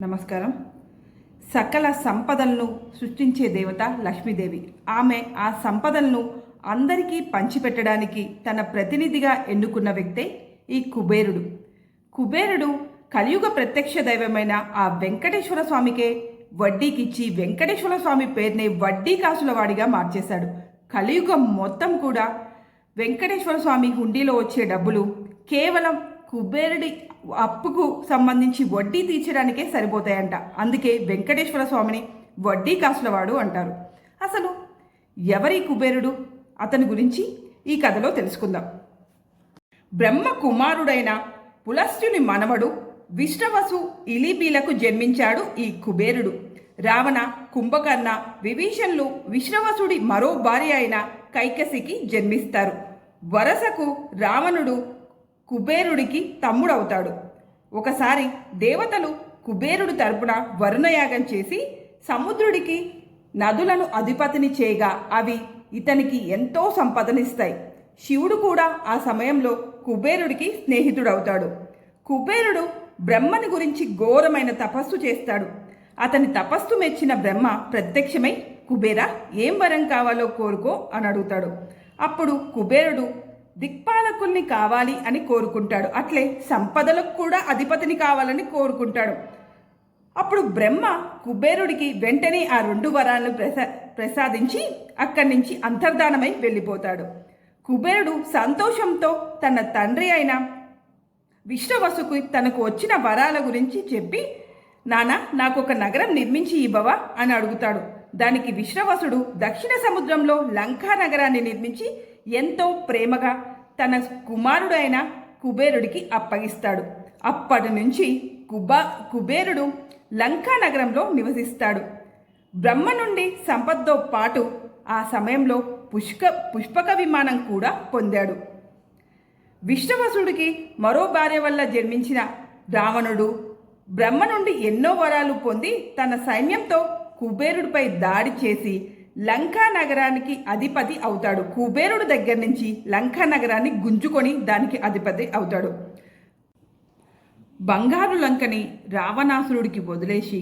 నమస్కారం. సకల సంపదలను సృష్టించే దేవత లక్ష్మీదేవి. ఆమె ఆ సంపదలను అందరికీ పంచిపెట్టడానికి తన ప్రతినిధిగా ఎన్నుకున్న వ్యక్తే ఈ కుబేరుడు. కుబేరుడు కలియుగ ప్రత్యక్ష దైవమైన ఆ వెంకటేశ్వర స్వామికే వడ్డీకిచ్చి వెంకటేశ్వర స్వామి పేరునే వడ్డీ కాసుల వాడిగా మార్చేశాడు. కలియుగం మొత్తం కూడా వెంకటేశ్వర స్వామి హుండీలో వచ్చే డబ్బులు కేవలం కుబేరుడి అప్పుకు సంబంధించి వడ్డీ తీర్చడానికే సరిపోతాయంట. అందుకే వెంకటేశ్వర స్వామిని వడ్డీ కాసులవాడు అంటారు. అసలు ఎవరి కుబేరుడు, అతని గురించి ఈ కథలో తెలుసుకుందాం. బ్రహ్మ కుమారుడైన పులస్త్యుని మనవడు విశ్రవసు ఇలిబీలకు జన్మించాడు ఈ కుబేరుడు. రావణ, కుంభకర్ణ, విభీషణులు విశ్రవసుడి మరో భార్య అయిన కైకసికి జన్మిస్తారు. వరసకు రావణుడు కుబేరుడికి తమ్ముడవుతాడు. ఒకసారి దేవతలు కుబేరుడు తరపున వరుణయాగం చేసి సముద్రుడికి నదులను అధిపతిని చేయగా అవి ఇతనికి ఎంతో సంపదనిస్తాయి. శివుడు కూడా ఆ సమయంలో కుబేరుడికి స్నేహితుడవుతాడు. కుబేరుడు బ్రహ్మని గురించి ఘోరమైన తపస్సు చేస్తాడు. అతని తపస్సు మెచ్చిన బ్రహ్మ ప్రత్యక్షమై, కుబేరా, ఏం వరం కావాలో కోరుకో అని అడుగుతాడు. అప్పుడు కుబేరుడు దిక్పాలకుల్ని కావాలి అని కోరుకుంటాడు. అట్లే సంపదలకు కూడా అధిపతిని కావాలని కోరుకుంటాడు. అప్పుడు బ్రహ్మ కుబేరుడికి వెంటనే ఆ 2 వరాలను ప్రసాదించి అక్కడి నుంచి అంతర్ధానమై వెళ్ళిపోతాడు. కుబేరుడు సంతోషంతో తన తండ్రి అయిన విశ్రవసుకు తనకు వచ్చిన వరాల గురించి చెప్పి, నాన్న, నాకు ఒక నగరం నిర్మించి ఇవ్వవా అని అడుగుతాడు. దానికి విశ్రవసుడు దక్షిణ సముద్రంలో లంకా నగరాన్ని నిర్మించి ఎంతో ప్రేమగా తన కుమారుడైన కుబేరుడికి అప్పగిస్తాడు. అప్పటి నుంచి కుబేరుడు లంకా నగరంలో నివసిస్తాడు. బ్రహ్మ నుండి సంపదతో పాటు ఆ సమయంలో పుష్పక విమానం కూడా పొందాడు. విశ్రవసుడికి మరో భార్య వల్ల జన్మించిన రావణుడు బ్రహ్మ నుండి ఎన్నో వరాలు పొంది తన సైన్యంతో కుబేరుడిపై దాడి చేసి లంకా నగరానికి అధిపతి అవుతాడు. కుబేరుడు దగ్గర నుంచి లంకా నగరాన్ని గుంజుకొని దానికి అధిపతి అవుతాడు. బంగారు లంకని రావణాసురుడికి వదిలేసి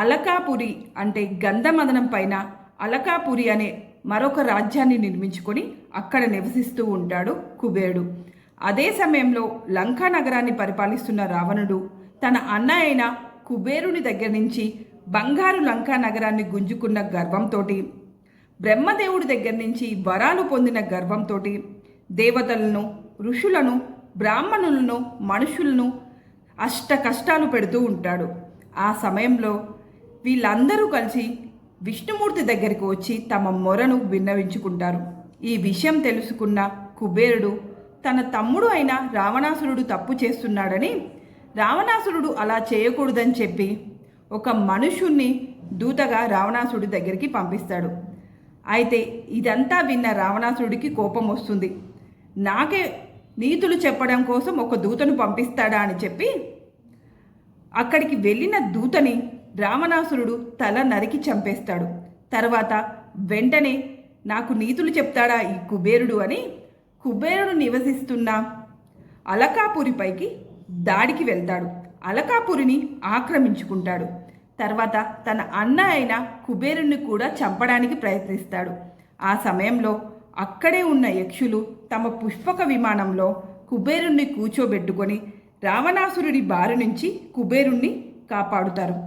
అలకాపురి అంటే గంధమదనం పైన అలకాపురి అనే మరొక రాజ్యాన్ని నిర్మించుకొని అక్కడ నివసిస్తూ ఉంటాడు కుబేరుడు. అదే సమయంలో లంకా నగరాన్ని పరిపాలిస్తున్న రావణుడు తన అన్న అయిన కుబేరుని దగ్గర నుంచి బంగారు లంకా నగరాన్ని గుంజుకున్న గర్వంతో, బ్రహ్మదేవుడి దగ్గర నుంచి వరాలు పొందిన గర్వంతో దేవతలను, ఋషులను, బ్రాహ్మణులను, మనుషులను అష్ట కష్టాలు పెడుతూ ఉంటాడు. ఆ సమయంలో వీళ్ళందరూ కలిసి విష్ణుమూర్తి దగ్గరికి వచ్చి తమ మొరను విన్నవించుకుంటారు. ఈ విషయం తెలుసుకున్న కుబేరుడు తన తమ్ముడు అయిన రావణాసురుడు తప్పు చేస్తున్నాడని, రావణాసురుడు అలా చేయకూడదని చెప్పి ఒక మనుషుణ్ణి దూతగా రావణాసురుడి దగ్గరికి పంపిస్తాడు. అయితే ఇదంతా విన్న రావణాసురుడికి కోపం వస్తుంది. నాకే నీతులు చెప్పడం కోసం ఒక దూతను పంపిస్తాడా అని చెప్పి అక్కడికి వెళ్ళిన దూతని రావణాసురుడు తల నరికి చంపేస్తాడు. తర్వాత వెంటనే నాకు నీతులు చెప్తాడా ఈ కుబేరుడు అని కుబేరుడు నివసిస్తున్న అలకాపురిపైకి దాడికి వెళ్తాడు. అలకాపురిని ఆక్రమించుకుంటాడు. తర్వాత తన అన్న అయిన కుబేరుణ్ణి కూడా చంపడానికి ప్రయత్నిస్తాడు. ఆ సమయంలో అక్కడే ఉన్న యక్షులు తమ పుష్పక విమానంలో కుబేరుణ్ణి కూర్చోబెట్టుకొని రావణాసురుడి బారి నుంచి కుబేరుణ్ణి కాపాడుతారు.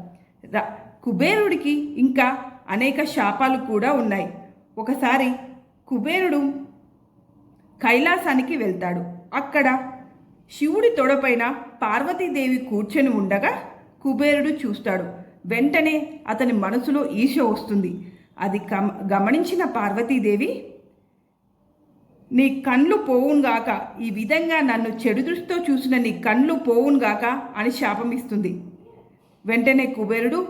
కుబేరుడికి ఇంకా అనేక శాపాలు కూడా ఉన్నాయి. ఒకసారి కుబేరుడు కైలాసానికి వెళ్తాడు. అక్కడ శివుడి తొడపైన పార్వతీదేవి కూర్చొని ఉండగా కుబేరుడు చూస్తాడు. వెంటనే అతని మనసులో ఈర్ష వస్తుంది. అది గమనించిన పార్వతీదేవి, నీ కళ్ళు పోవునుగాక, ఈ విధంగా నన్ను చెడు దృష్టితో చూసిన నీ కళ్ళు పోవునుగాక అని శాపమిస్తుంది. వెంటనే కుబేరుడు,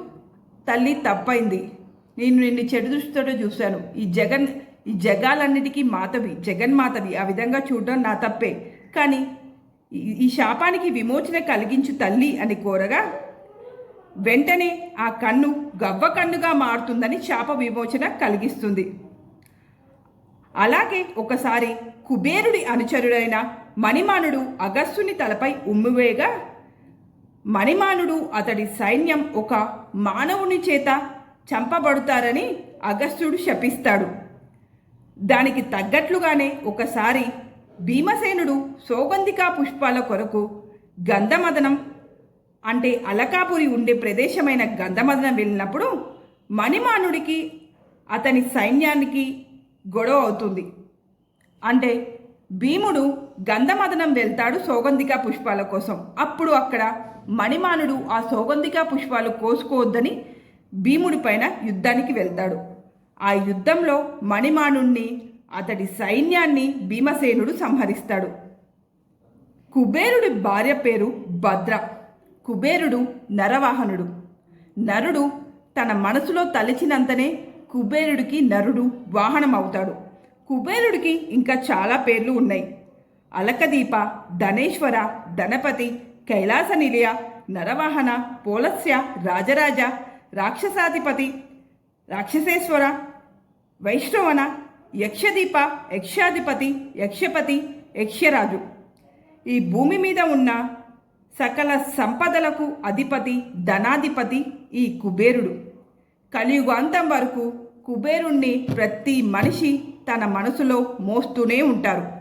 తల్లి, తప్పైంది, నేను నిన్ను చెడు దృష్టితో చూశాను, ఈ జగాలన్నిటికీ మాతవి, జగన్మాతవి, ఆ విధంగా చూడడం నా తప్పే, కానీ ఈ శాపానికి విమోచన కలిగించు తల్లి అని కోరగా వెంటనే ఆ కన్ను గవ్వ కన్నుగా మారుతుందని శాప విమోచన కలిగిస్తుంది. అలాగే ఒకసారి కుబేరుడి అనుచరుడైన మణిమానుడు అగస్త్యుని తలపై ఉమ్మివేయగా మణిమానుడు అతడి సైన్యం ఒక మానవుని చేత చంపబడుతారని అగస్త్యుడు శపిస్తాడు. దానికి తగ్గట్లుగానే ఒకసారి భీమసేనుడు సౌగంధికా పుష్పాల కొరకు గంధమదనం అంటే అలకాపురి ఉండే ప్రదేశమైన గంధమదనం వెళ్ళినప్పుడు మణిమానుడికి అతని సైన్యానికి గొడవ అవుతుంది. అంటే భీముడు గంధమదనం వెళ్తాడు సౌగంధికా పుష్పాల కోసం. అప్పుడు అక్కడ మణిమానుడు ఆ సౌగంధికా పుష్పాలు కోసుకోవద్దని భీముడి పైన యుద్ధానికి వెళ్తాడు. ఆ యుద్ధంలో మణిమానుణ్ణి అతడి సైన్యాన్ని భీమసేనుడు సంహరిస్తాడు. కుబేరుడి భార్య పేరు భద్ర. కుబేరుడు నరవాహనుడు. నరుడు తన మనసులో తలచినంతనే కుబేరుడికి నరుడు వాహనం అవుతాడు. కుబేరుడికి ఇంకా చాలా పేర్లు ఉన్నాయి. అలకదీప, ధనేశ్వర, ధనపతి, కైలాస నిలయ, నరవాహన, పోలస్య, రాజరాజ, రాక్షసాధిపతి, రాక్షసేశ్వర, వైష్ణవన, యక్షదీప, యక్షాధిపతి, యక్షపతి, యక్షరాజు. ఈ భూమి మీద ఉన్న సకల సంపదలకు అధిపతి, ధనాధిపతి ఈ కుబేరుడు. కలియుగాంతం వరకు కుబేరుణ్ణి ప్రతి మనిషి తన మనసులో మోస్తూనే ఉంటారు.